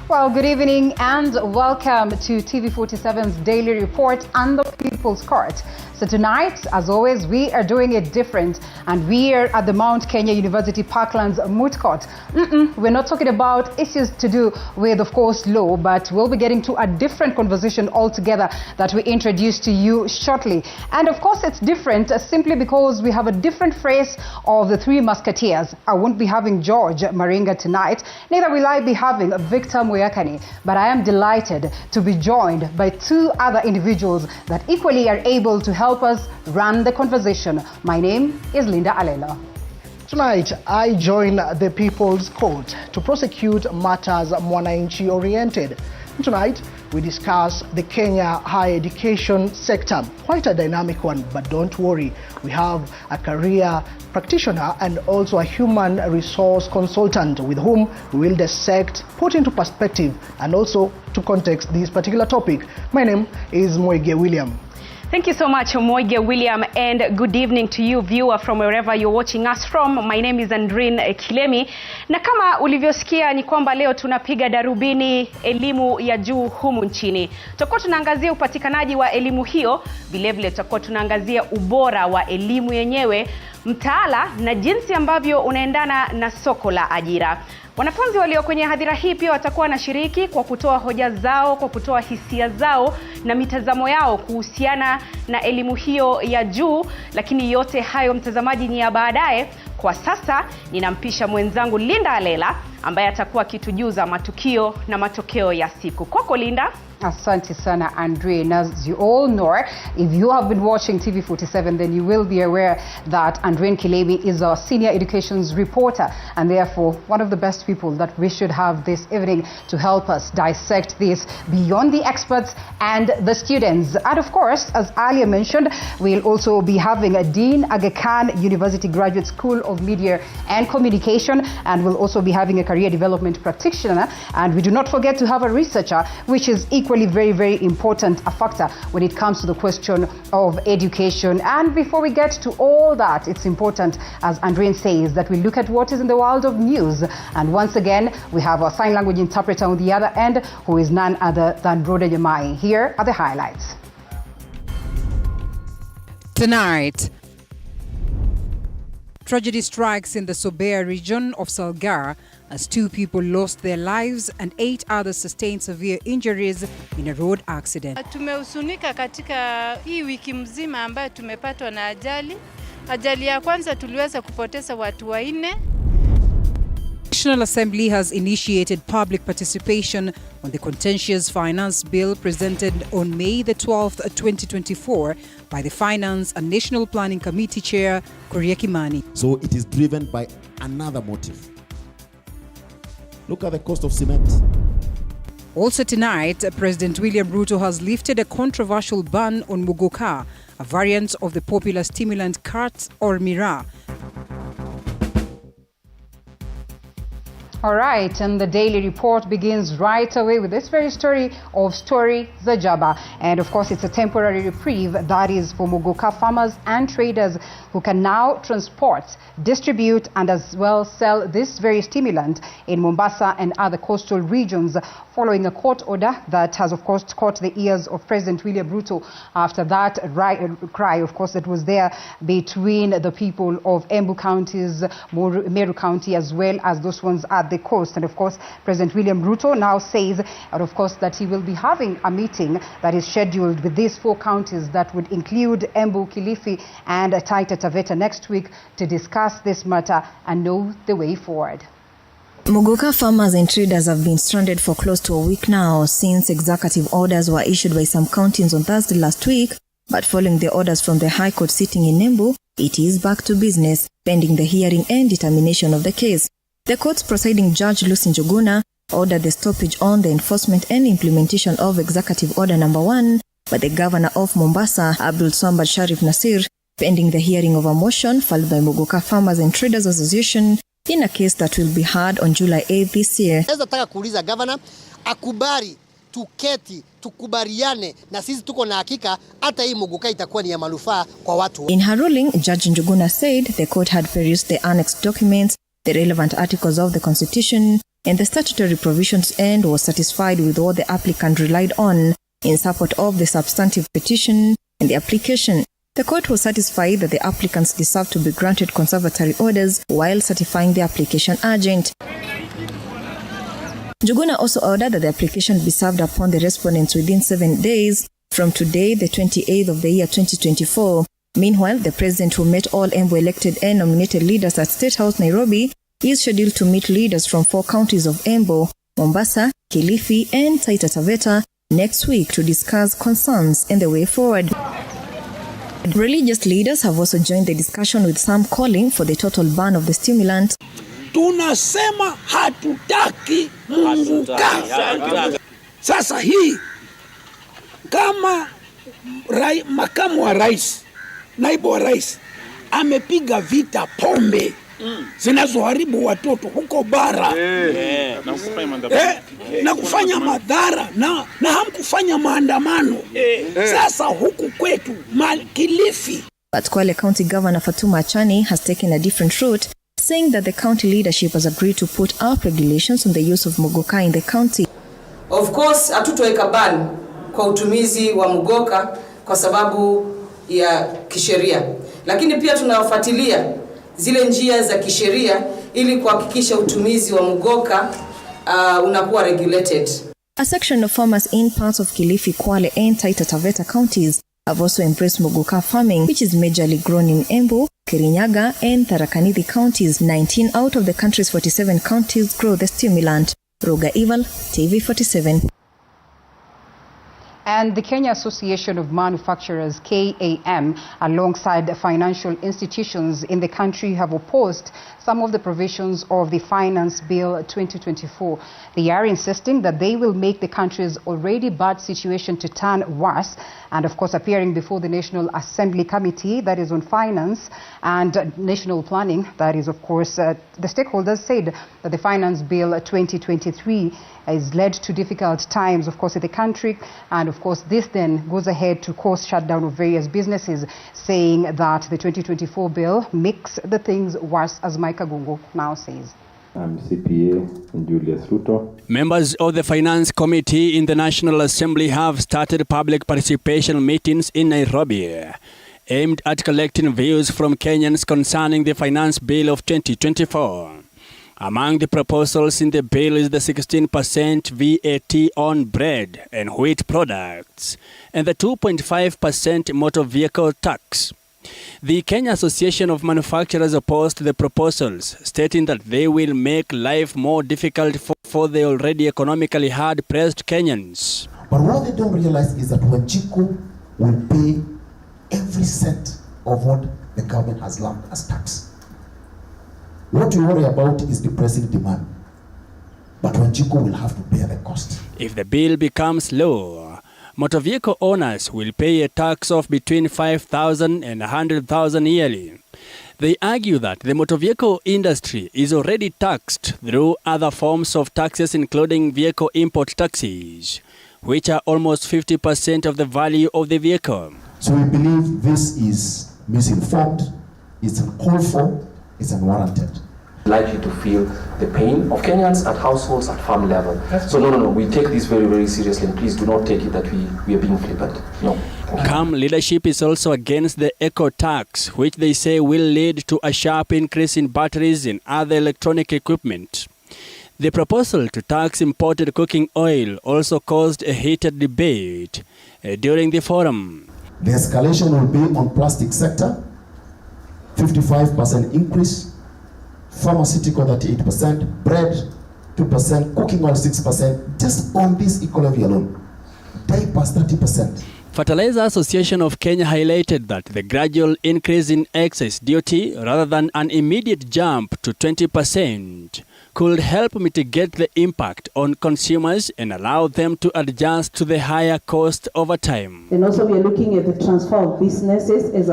Well, good evening and welcome to TV47's Daily Report and the People's Court. So tonight, as always, we are doing it different, and we are at the Mount Kenya University Parklands Moot Court. We're not talking about issues to do with, of course, law, but we'll be getting to a different conversation altogether that we introduce to you shortly. And of course, it's different simply because we have a different phrase of the three musketeers. I won't be having George Maringa tonight, neither will I be having Victor Muyakani, but I am delighted to be joined by two other individuals that equally are able to help us run the conversation. My name is Linda Alela. Tonight, I join the People's Court to prosecute matters mwananchi oriented. Tonight, we discuss the Kenya higher education sector. Quite a dynamic one, but don't worry. We have a career practitioner and also a human resource consultant with whom we will dissect, put into perspective, and also to context this particular topic. My name is Moige William. Thank you so much, Moige William, and good evening to you, viewer, from wherever you're watching us from. My name is Andrine Kilemi, na kama ulivyosikia ni kwamba leo tunapiga darubini elimu ya juu humu nchini. Tutakuwa tunaangazia upatikanaji wa elimu hiyo, vilevile tutakuwa tunaangazia ubora wa elimu yenyewe, mtaala na jinsi ambavyo unaendana na soko la ajira. Wanafunzi walio kwenye hadhira hii pia watakuwa na shiriki kwa kutoa hoja zao, kwa kutoa hisia zao na mitazamo yao kuhusiana na elimu hiyo ya juu, lakini yote hayo, mtazamaji, ni ya baadaye. Kwa sasa ninampisha mwenzangu Linda Alela ambaye atakuwa kitujuza matukio na matokeo ya siku. Kwako Linda. Asante sana, Andre. And as you all know, if you have been watching TV47, then you will be aware that Andre Kilemi is our senior educations reporter, and therefore one of the best people that we should have this evening to help us dissect this beyond the experts and the students. And of course, as earlier mentioned, we'll also be having a Dean Aga Khan University Graduate School of Media and Communication, and we'll also be having a career development practitioner. And we do not forget to have a researcher, which is equally very, very important a factor when it comes to the question of education. And before we get to all that, it's important, as Andrine says, that we look at what is in the world of news. And once again, we have our sign language interpreter on the other end, who is none other than Rhoda Yamai. Here are the highlights. Tonight, tragedy strikes in the Sobea region of Salgar as 2 people lost their lives and 8 others sustained severe injuries in a road accident. Tumehusunika katika hii wiki mzima ambayo tumepatwa na ajali. Ajali ya kwanza tuliweza kupoteza watu 4. National Assembly has initiated public participation on the contentious finance bill presented on May the 12th, 2024 by the Finance and National Planning Committee Chair, Kuria Kimani. So it is driven by another motive. Look at the cost of cement. Also tonight, President William Ruto has lifted a controversial ban on Moka, a variant of the popular stimulant cat or Mira. All right, and the daily report begins right away with this very story of Story Zajaba. And of course, it's a temporary reprieve that is for Mogoka farmers and traders who can now transport, distribute, and as well sell this very stimulant in Mombasa and other coastal regions, following a court order that has, of course, caught the ears of President William Ruto after that cry, of course, that was there between the people of Embu counties, Meru County, as well as those ones at the coast. And of course, President William Ruto now says, and of course, that he will be having a meeting that is scheduled with these 4 counties that would include Embu, Kilifi, and Taita Taveta next week to discuss this matter and know the way forward. Mogoka farmers and traders have been stranded for close to a week now since executive orders were issued by some counties on Thursday last week. But following the orders from the High Court sitting in Embu, it is back to business, pending the hearing and determination of the case. The court's presiding judge, Lucy Njuguna, ordered the stoppage on the enforcement and implementation of Executive Order Number 1 by the Governor of Mombasa, Abdul Samad Sharif Nasir, pending the hearing of a motion filed by Mogoka Farmers and Traders Association in a case that will be heard on July 8th this year. Nataka kuuliza governor akubali tuketi tukubaliane na sisi tuko na hakika hata hii Mogoka itakuwa ni ya manufaa kwa watu. In her ruling, Judge Njuguna said the court had perused the annexed documents, the relevant articles of the Constitution, and the statutory provisions end was satisfied with what the applicant relied on in support of the substantive petition and the application. The court was satisfied that the applicants deserve to be granted conservatory orders while certifying the application urgent. Njuguna also ordered that the application be served upon the respondents within 7 days from today, the 28th of the year 2024. Meanwhile, the president, who met all Embu elected and nominated leaders at State House, Nairobi, is scheduled to meet leaders from 4 counties of Embu, Mombasa, Kilifi, and Taita Taveta next week to discuss concerns and the way forward. Religious leaders have also joined the discussion, with some calling for the total ban of the stimulant. Tunasema hatutaki Moka. Sasa hii kama makamu wa rais, naibu wa rais amepiga vita pombe zinazoharibu watoto huko bara na kufanya madhara na hamkufanya maandamano. Sasa huku kwetu Kilifi. But Kwale County Governor Fatuma Achani has taken a different route, saying that the county leadership has agreed to put up regulations on the use of mugoka in the county. Of course, hatutoweka ban kwa utumizi wa mugoka kwa sababu ya kisheria. Lakini pia tunafuatilia zile njia za kisheria ili kuhakikisha utumizi wa mugoka unakuwa regulated. A section of farmers in parts of Kilifi, Kwale and Taita Taveta counties have also embraced mugoka farming, which is majorly grown in Embu, Kirinyaga and Tharaka Nithi counties. 19 out of the country's 47 counties grow the stimulant. Roga Ival, TV47. And the Kenya Association of Manufacturers, KAM, alongside the financial institutions in the country, have opposed some of the provisions of the Finance Bill 2024. They are insisting that they will make the country's already bad situation to turn worse. And of course, appearing before the National Assembly Committee, that is on Finance and National Planning, that is, of course, the stakeholders said that the Finance Bill 2023 has led to difficult times, of course, in the country. And of course, this then goes ahead to cause shutdown of various businesses, saying that the 2024 bill makes the things worse, as Mike Agungo now says. I'm CPA and Julius Ruto. Members of the Finance Committee in the National Assembly have started public participation meetings in Nairobi, aimed at collecting views from Kenyans concerning the Finance Bill of 2024. Among the proposals in the bill is the 16% VAT on bread and wheat products and the 2.5% motor vehicle tax. The Kenya Association of Manufacturers opposed the proposals, stating that they will make life more difficult for the already economically hard-pressed Kenyans. But what they don't realize is that Wanjiku will pay every cent of what the government has lumped as tax. What we worry about is depressing demand, but Wanjiku will have to bear the cost. If the bill becomes law, motor vehicle owners will pay a tax of between 5,000 and 100,000 yearly. They argue that the motor vehicle industry is already taxed through other forms of taxes, including vehicle import taxes, which are almost 50% of the value of the vehicle. So we believe this is misinformed, it's uncalled for, it's unwarranted. Likely to feel the pain of Kenyans at households at farm level. So no, we take this very, very seriously, and please do not take it that we are being flippant. No. KAM leadership is also against the eco tax, which they say will lead to a sharp increase in batteries and other electronic equipment. The proposal to tax imported cooking oil also caused a heated debate during the forum. The escalation will be on plastic sector, 55% increase, pharmaceutical 38%, bread 2%, cooking oil 6%, just on this economy alone. Diapers 30%. Fertilizer Association of Kenya highlighted that the gradual increase in excess duty rather than an immediate jump to 20% could help mitigate the impact on consumers and allow them to adjust to the higher cost over time. And also we are looking at the transfer of businesses as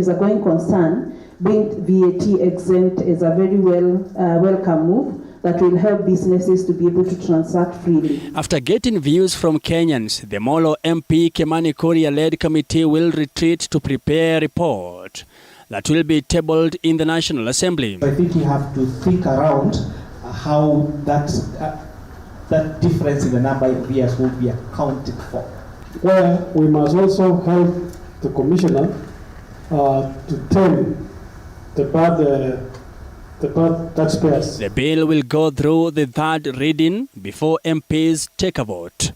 a going concern. Being VAT exempt is a very welcome move that will help businesses to be able to transact freely. After getting views from Kenyans, the Molo MP Kimani Kuria-led committee will retreat to prepare a report that will be tabled in the National Assembly. I think we have to think around how that difference in the number of years will be accounted for. Well, we must also help the commissioner to tame the bad taxpayers. The bill will go through the third reading before MPs take a vote.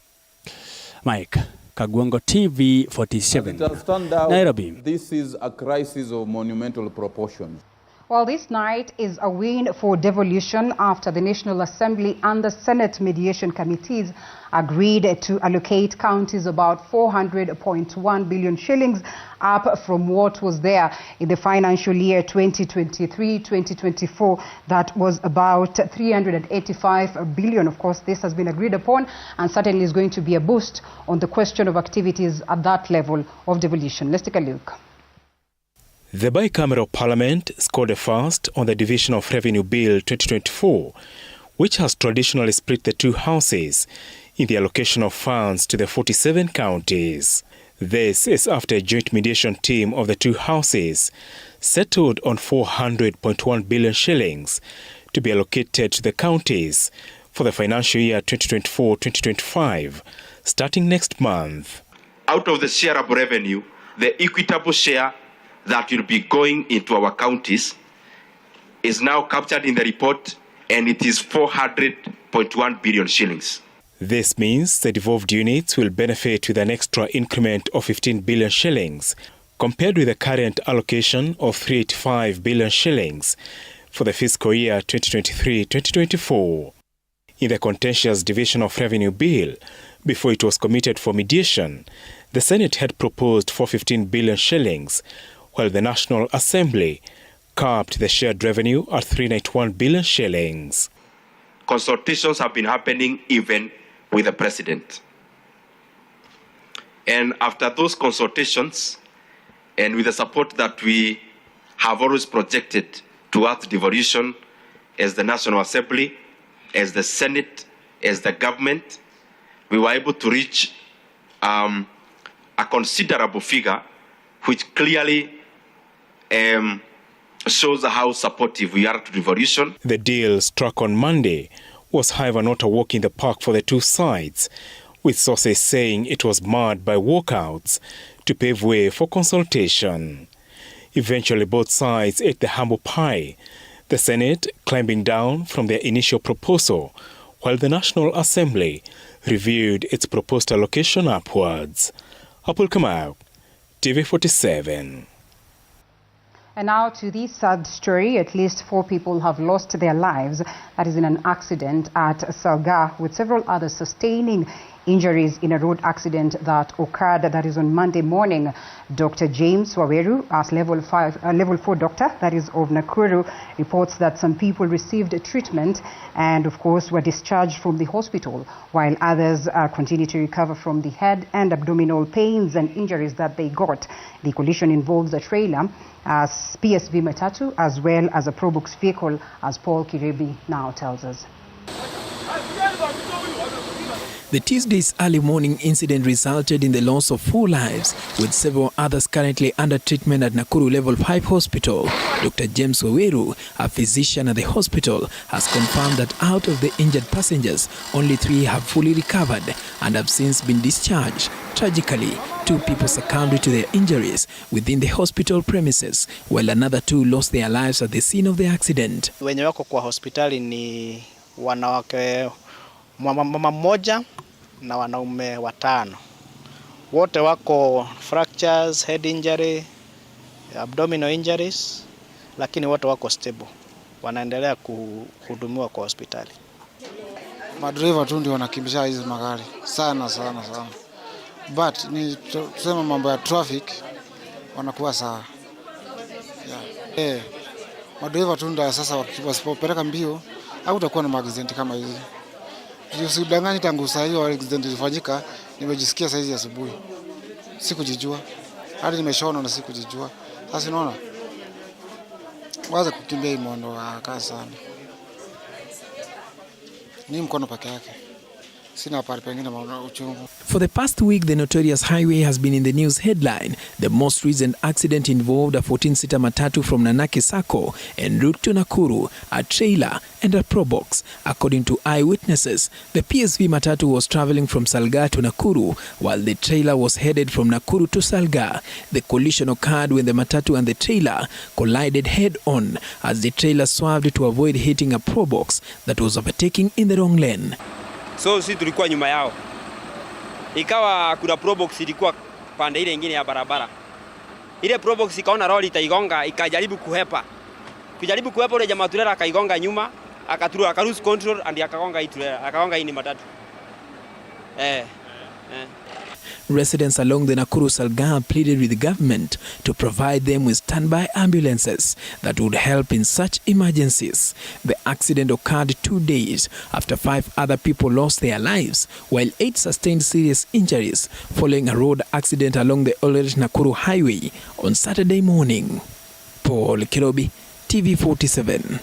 Mike Kagwango, TV 47, Nairobi. This is a crisis of monumental proportions. Well, this night is a win for devolution after the National Assembly and the Senate mediation committees agreed to allocate counties about 400.1 billion shillings, up from what was there in the financial year 2023-2024. That was about 385 billion. Of course, this has been agreed upon and certainly is going to be a boost on the question of activities at that level of devolution. Let's take a look. The bicameral parliament scored a first on the Division of Revenue Bill 2024, which has traditionally split the two houses in the allocation of funds to the 47 counties. This is after a joint mediation team of the two houses settled on 400.1 billion shillings to be allocated to the counties for the financial year 2024-2025, starting next month. Out of the shareable revenue, the equitable share that will be going into our counties is now captured in the report, and it is 400.1 billion shillings. This means the devolved units will benefit with an extra increment of 15 billion shillings compared with the current allocation of 385 billion shillings for the fiscal year 2023-2024. In the contentious Division of Revenue Bill, before it was committed for mediation, the Senate had proposed for 15 billion shillings, while the National Assembly capped the shared revenue at 391 billion shillings. Consultations have been happening even with the President. And after those consultations, and with the support that we have always projected towards devolution as the National Assembly, as the Senate, as the government, we were able to reach a considerable figure which clearly shows how supportive we are to devolution. The deal struck on Monday was, however, not a walk in the park for the two sides, with sources saying it was marred by walkouts to pave way for consultation. Eventually, both sides ate the humble pie, the Senate climbing down from their initial proposal, while the National Assembly reviewed its proposed allocation upwards. Apul Kamau, TV 47. And now to this sad story. At least 4 people have lost their lives. That is in an accident at Salga, with several others sustaining injuries in a road accident that occurred, that is on Monday morning. Dr. James Waweru, as level 4 doctor, that is of Nakuru, reports that some people received treatment and of course were discharged from the hospital, while others continue to recover from the head and abdominal pains and injuries that they got. The collision involves a trailer, PSV Matatu, as well as a Probox vehicle, as Paul Kiribi now tells us. The Tuesday's early morning incident resulted in the loss of 4 lives, with several others currently under treatment at Nakuru Level 5 Hospital. Dr. James Waweru, a physician at the hospital, has confirmed that out of the injured passengers, only 3 have fully recovered and have since been discharged. Tragically, 2 people succumbed to their injuries within the hospital premises, while another 2 lost their lives at the scene of the accident. Wenye wako kwa hospitali ni wanawake mama mmoja na wanaume 5. Wote wako fractures, head injury, abdominal injuries, lakini wote wako stable. Wanaendelea kuhudumiwa kwa hospitali. Madriver tu ndio wanakimbisha hizo magari sana. But ni tuseme mambo ya traffic wanakuwa sawa. Madriver tu ndio sasa wasipopeleka mbio au utakuwa na accident kama hizi. Usidanganye, tangu saa hiyo accident ilifanyika nimejisikia saa hizi asubuhi. Sikujijua. Hadi nimeshaona na sikujijua. Sasa unaona? Waza kukimbia imondo kaa sana. Ni mkono peke yake. sina pale pengine uchungu. For the past week, the notorious highway has been in the news headline. The most recent accident involved a 14-seater matatu from Nanaki Sacco en route to Nakuru, a trailer and a probox. According to eyewitnesses, the PSV matatu was traveling from Salga to Nakuru, while the trailer was headed from Nakuru to Salga. The collision occurred when the matatu and the trailer collided head-on as the trailer swerved to avoid hitting a probox that was overtaking in the wrong lane. So sisi tulikuwa nyuma yao. Ikawa kuna probox ilikuwa pande ile nyingine ya barabara. Ile probox ikaona lori itaigonga, ikajaribu kuhepa. Kujaribu kuhepa ile jamaa tulera akaigonga nyuma, akarus control and akagonga hii tulera, akagonga hii ni matatu. Residents along the Nakuru-Salga pleaded with the government to provide them with standby ambulances that would help in such emergencies. The accident occurred 2 days after 5 other people lost their lives, while 8 sustained serious injuries following a road accident along the Eldoret-Nakuru highway on Saturday morning. Paul Kirobi, TV47.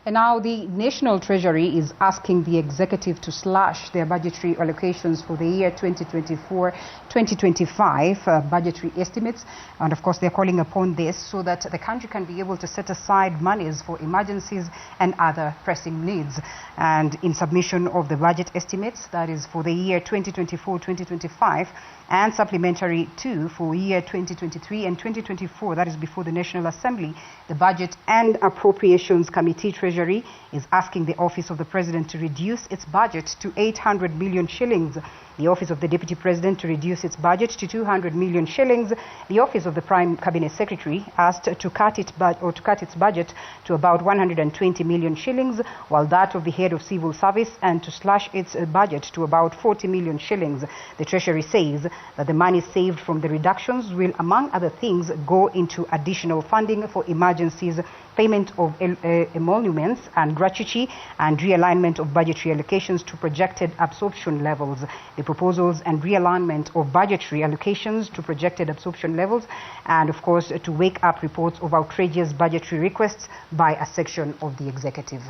And now the National Treasury is asking the executive to slash their budgetary allocations for the year 2024-2025 budgetary estimates. And of course, they're calling upon this so that the country can be able to set aside monies for emergencies and other pressing needs. And in submission of the budget estimates, that is for the year 2024-2025, and supplementary too for year 2023 and 2024, that is before the National Assembly, the Budget and Appropriations Committee Treasury is asking the Office of the President to reduce its budget to 800 million shillings. The Office of the Deputy President to reduce its budget to 200 million shillings. The Office of the Prime Cabinet Secretary asked to cut its budget to about 120 million shillings, while that of the Head of Civil Service and to slash its budget to about 40 million shillings. The Treasury says that the money saved from the reductions will, among other things, go into additional funding for emergencies, payment of emoluments and gratuity, and realignment of budgetary allocations to projected absorption levels. The proposals and realignment of budgetary allocations to projected absorption levels, and of course to wake up reports of outrageous budgetary requests by a section of the executive.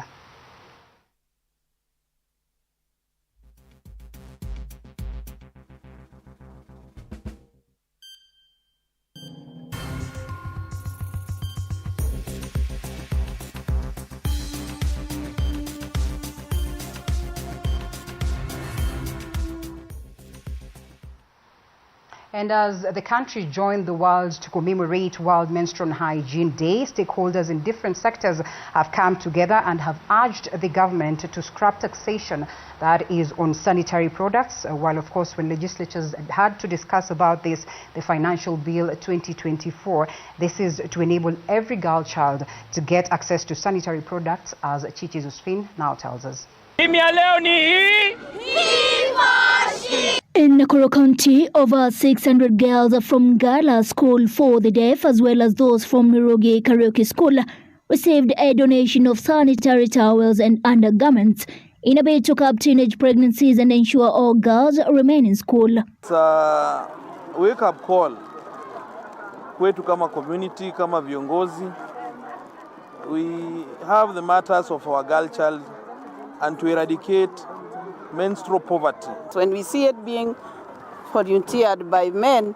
And as the country joined the world to commemorate World Menstrual Hygiene Day, stakeholders in different sectors have come together and have urged the government to scrap taxation that is on sanitary products. While, of course, when legislatures had to discuss about this, the Financial Bill 2024, this is to enable every girl child to get access to sanitary products, as Chichi Josephine now tells us. In Nakuru County, over 600 girls from Gala School for the Deaf, as well as those from Mirugi Karaoke School, received a donation of sanitary towels and undergarments in a bid to curb teenage pregnancies and ensure all girls remain in school. It's a wake-up call kwetu kama community, kama viongozi. We have the matters of our girl child and to eradicate menstrual poverty. When we see it being volunteered by men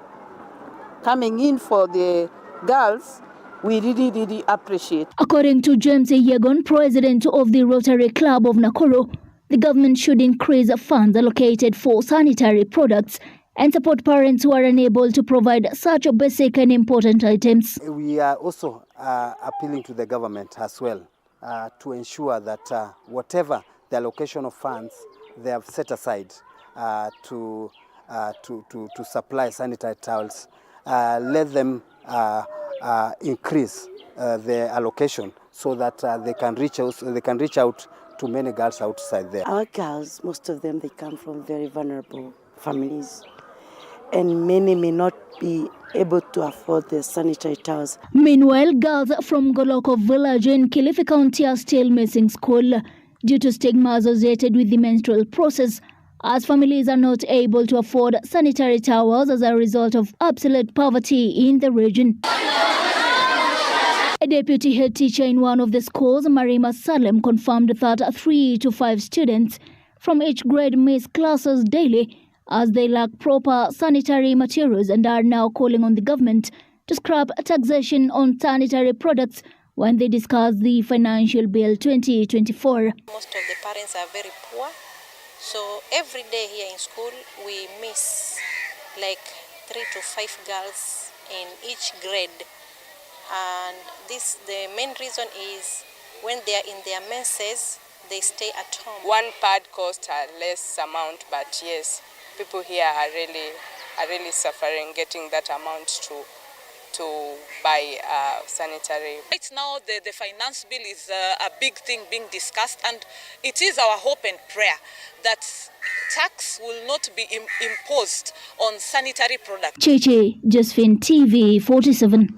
coming in for the girls, we really appreciate. According to James Yegon, president of the Rotary Club of Nakuru, the government should increase funds allocated for sanitary products and support parents who are unable to provide such basic and important items. We are also appealing to the government as well to ensure that whatever the allocation of funds they have set aside to supply sanitary towels, let them increase the allocation so that they can reach out to many girls outside there. Our girls, most of them, they come from very vulnerable families, and many may not be able to afford the sanitary towels. Meanwhile, girls from Goloko village in Kilifi County are still missing school due to stigma associated with the menstrual process, as families are not able to afford sanitary towels as a result of absolute poverty in the region. A deputy head teacher in one of the schools, Marima Salem, confirmed that 3 to 5 students from each grade miss classes daily as they lack proper sanitary materials and are now calling on the government to scrap taxation on sanitary products when they discuss the Financial Bill 2024. Most of the parents are very poor, so every day here in school we miss like 3 to 5 girls in each grade, and the main reason is when they are in their menses, they stay at home. One pad costs a less amount, but yes, people here are really suffering getting that amount to buy sanitary. Right now, the finance bill is a big thing being discussed, and it is our hope and prayer that tax will not be imposed on sanitary products. Cheche, Josephine, TV 47.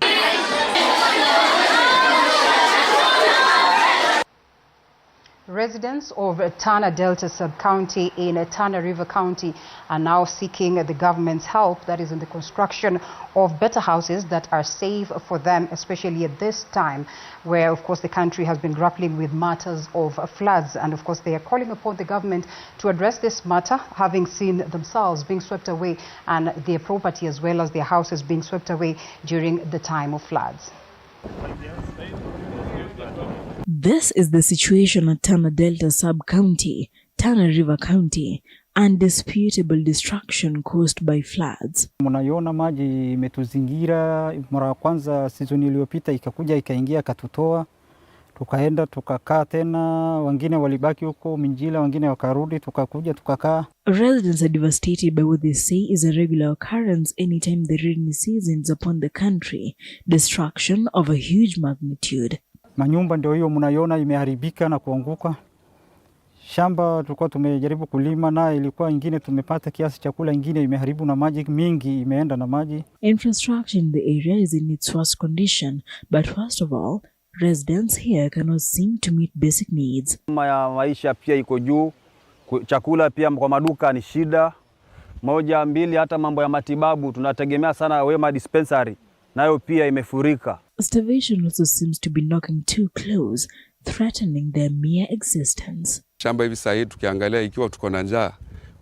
Residents of Tana Delta sub-county in Tana River County are now seeking the government's help, that is in the construction of better houses that are safe for them, especially at this time where, of course, the country has been grappling with matters of floods. And, of course, they are calling upon the government to address this matter, having seen themselves being swept away and their property as well as their houses being swept away during the time of floods. This is the situation at Tana Delta sub-county, Tana River County, undisputable destruction caused by floods. Mnaiona maji imetuzingira. Mara ya kwanza season iliyopita ikakuja ikaingia katutoa, tukaenda tukakaa tena, wengine walibaki huko Minjila, wengine wakarudi, tukakuja tukakaa. Residents are devastated by what they say is a regular occurrence anytime the rainy seasons upon the country, destruction of a huge magnitude. Manyumba ndio hiyo mnaiona imeharibika na kuanguka. Shamba tulikuwa tumejaribu kulima na ilikuwa ingine tumepata kiasi chakula, ingine imeharibu na maji mingi imeenda na maji. Infrastructure in the area is in its worst condition, but first of all, residents here cannot seem to meet basic needs. Maisha pia iko juu, chakula pia kwa maduka ni shida. Moja mbili, hata mambo ya matibabu tunategemea sana Wema dispensary, nayo pia imefurika. Starvation also seems to be knocking too close, threatening their mere existence. Shamba hivi sasa tukiangalia ikiwa tuko na njaa,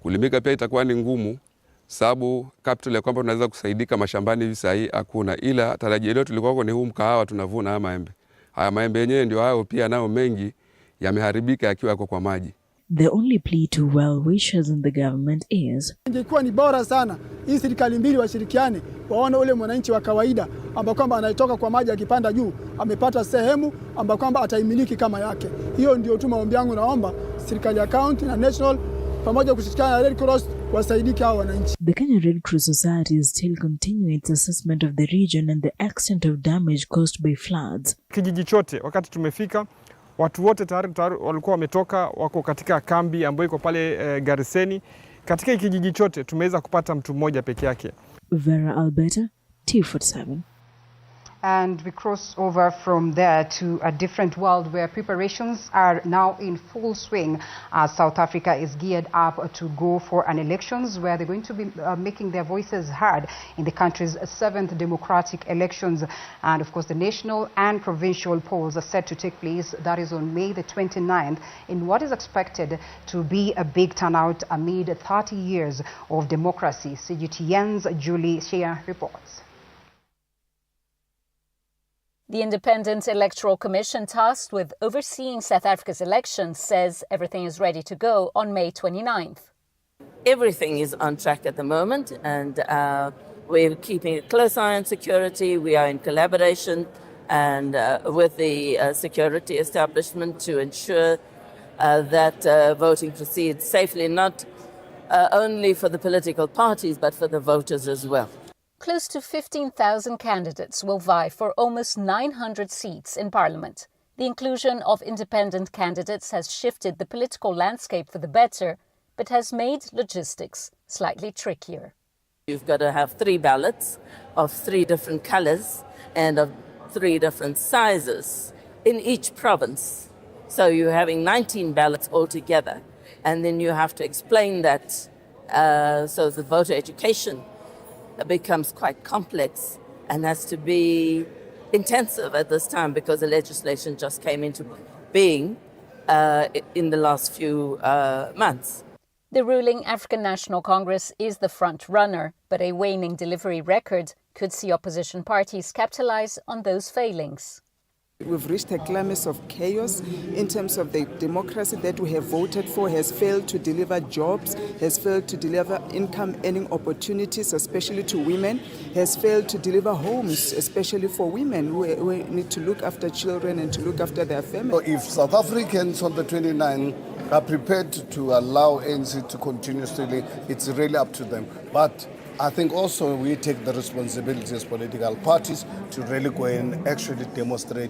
kulimika pia itakuwa ni ngumu, sababu capital ya kwamba tunaweza kusaidika mashambani hivi sasa hakuna, ila tarajio letu tulikuwa ni huu mkahawa tunavuna haya maembe. Haya maembe yenyewe ndio hayo pia nao mengi yameharibika yakiwa yako kwa maji. The only plea to well-wishers in the government is ingekuwa ni bora sana hii serikali mbili washirikiane, waone ule mwananchi wa kawaida ambaye kwamba anatoka kwa maji akipanda juu amepata sehemu ambayo kwamba ataimiliki kama yake. Hiyo ndio tu maombi yangu, naomba serikali ya county na national pamoja kushirikiana na Red Cross wasaidike hao wananchi. The Kenya Red Cross Society is still continuing its assessment of the region and the extent of damage caused by floods. Kijiji chote wakati tumefika, watu wote tayari walikuwa wametoka, wako katika kambi ambayo iko pale Gariseni. Katika kijiji chote tumeweza kupata mtu mmoja peke yake. Vera Alberta, T47. And we cross over from there to a different world where preparations are now in full swing as South Africa is geared up to go for an elections where they're going to be making their voices heard in the country's 7th democratic elections. And of course, the national and provincial polls are set to take place. That is on May the 29th in what is expected to be a big turnout amid 30 years of democracy. CGTN's Julie Shea reports. The Independent Electoral Commission tasked with overseeing South Africa's elections says everything is ready to go on May 29th. Everything is on track at the moment, and we're keeping a close eye on security. We are in collaboration and with the security establishment to ensure that voting proceeds safely, not only for the political parties, but for the voters as well. Close to 15,000 candidates will vie for almost 900 seats in Parliament. The inclusion of independent candidates has shifted the political landscape for the better, but has made logistics slightly trickier. You've got to have 3 ballots of 3 different colors and of 3 different sizes in each province. So you're having 19 ballots altogether, and then you have to explain that so the voter education becomes quite complex and has to be intensive at this time because the legislation just came into being in the last few months. The ruling African National Congress is the front runner, but a waning delivery record could see opposition parties capitalize on those failings. We've reached a climax of chaos in terms of the democracy that we have voted for has failed to deliver jobs, has failed to deliver income-earning opportunities, especially to women, has failed to deliver homes, especially for women who need to look after children and to look after their families. If South Africans on the 29 are prepared to allow ANC to continue stealing, it's really up to them. But I think also we take the responsibility as political parties to really go and actually demonstrate